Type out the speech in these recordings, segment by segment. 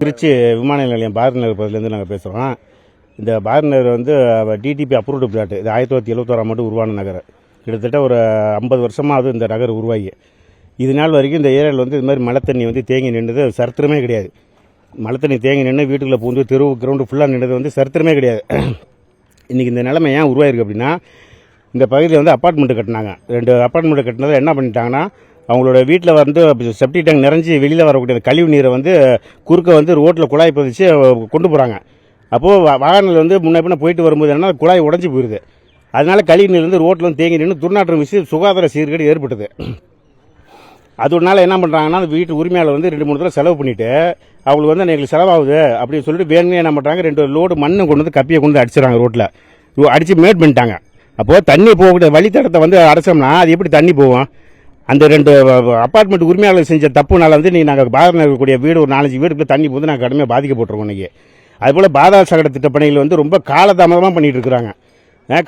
திருச்சி விமான நிலையம் பாரதி நகர் பகுதியிலேருந்து நாங்கள் பேசுகிறோம். இந்த பாரதி நகர் வந்து டிடிபி அப்ரூவ்டு பிளாட். இது 1971 ஆண்டு உருவான நகர். கிட்டத்தட்ட ஒரு 50 வருஷமாக அது இந்த நகர் உருவாகி இது நாள் வரைக்கும் இந்த ஏரியாவில் வந்து இது மாதிரி மழை தண்ணி வந்து தேங்கி நின்றது சரித்திரமே கிடையாது. மழை தண்ணி தேங்கி நின்று வீட்டுக்குள்ளே பூந்து தெரு கிரவுண்டு ஃபுல்லாக நின்றது வந்து சரித்திரமே கிடையாது. இன்றைக்கி இந்த நிலைமை ஏன் உருவாயிருக்கு அப்படின்னா, இந்த பகுதியில் வந்து அப்பார்ட்மெண்ட்டு கட்டினாங்க. 2 அப்பார்ட்மெண்ட்டு கட்டினதை என்ன பண்ணிட்டாங்கன்னா, அவங்களோட வீட்டில் வந்து செப்டி டேங்க் நிறைஞ்சி வெளியில் வரக்கூடிய கழிவு நீரை வந்து குறுக்க வந்து ரோட்டில் குழாய் பதிச்சு கொண்டு போகிறாங்க. அப்போது வாகனங்கள் வந்து முன்ன பின்ன போயிட்டு வரும்போது என்ன குழாய் உடஞ்சி போயிடுது. அதனால கழிவு நீர் வந்து ரோட்டில் வந்து தேங்கி நின்று துர்நாற்றம் வீசி சுகாதார சீர்கேடு ஏற்பட்டது. அதனால என்ன பண்ணுறாங்கன்னா, அந்த வீட்டு உரிமையாளர் வந்து 2-3 தடவை செலவு பண்ணிவிட்டு அவங்களுக்கு வந்து எங்களுக்கு செலவாகுது அப்படின்னு சொல்லிட்டு வேணுமே என்ன பண்ணுறாங்க, 2 லோடு மண்ணை கொண்டு வந்து கப்பியை கொண்டு அடிச்சிடறாங்க. ரோட்டில் அடித்து மேட் பண்ணிட்டாங்க. அப்போது தண்ணி போகக்கூடிய வழித்தடத்தை வந்து அடைச்சோம்னா அது எப்படி தண்ணி போகும்? அந்த 2 அப்பார்ட்மெண்ட் உரிமையாளர் செஞ்ச தப்புனால வந்து நாங்கள் பாரதில் இருக்கக்கூடிய வீடு ஒரு 4-5 வீடுக்குள்ள தண்ணி போது நாங்கள் கடுமையாக பாதிக்கப்பட்டிருக்கோம். இன்றைக்கி அதுபோல் பாதாள சாக்கடை திட்ட பணிகள் வந்து ரொம்ப காலதாமதமாக பண்ணிகிட்டு இருக்கிறாங்க.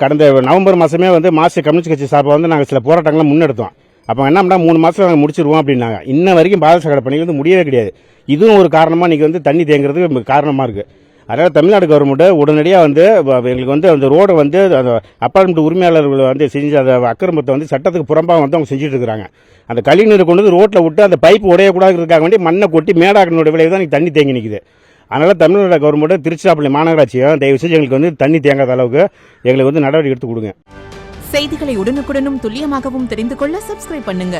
கடந்த நவம்பர் மாதமே வந்து மார்க்சிஸ்ட் கம்யூனிஸ்ட் கட்சி சார்பாக வந்து நாங்கள் சில போராட்டங்களை முன்னெடுத்தோம். அப்போ என்ன பண்ணால் 3 மாதத்தில் நாங்கள் முடிச்சிருவோம் அப்படின்னாங்க. இன்ன வரைக்கும் பாதாள சாக்கடை பணிகள் வந்து முடியவே கிடையாது. இதுவும் ஒரு காரணமாக இன்றைக்கி வந்து தண்ணி தேங்குறதுக்கு காரணமாக இருக்குது. அதனால் தமிழ்நாடு கவர்மெண்ட்டு உடனடியாக வந்து எங்களுக்கு வந்து அந்த ரோடை வந்து அந்த அப்பார்ட்மெண்ட் உரிமையாளர்கள் வந்து செஞ்ச அந்த அக்கிரமத்தை வந்து சட்டத்துக்கு புறம்பாக வந்து அவங்க செஞ்சுட்டு இருக்கிறாங்க. அந்த கழிவுநீரை கொண்டு வந்து ரோட்டில் விட்டு அந்த பைப் உடையக்கூடாதுக்காக வேண்டி மண்ணை கொட்டி மேடாக்கனுடைய விளைவு தான் தண்ணி தேங்கி நிற்குது. அதனால் தமிழ்நாடு கவர்மெண்ட்டு திருச்சிராப்பள்ளி மாநகராட்சியும் தயவு செஞ்சு எங்களுக்கு வந்து தண்ணி தேங்காத அளவுக்கு எங்களுக்கு வந்து நடவடிக்கை எடுத்து கொடுங்க. செய்திகளை உடனுக்குடனும் துல்லியமாகவும் தெரிந்து கொள்ள சப்ஸ்கிரைப் பண்ணுங்க.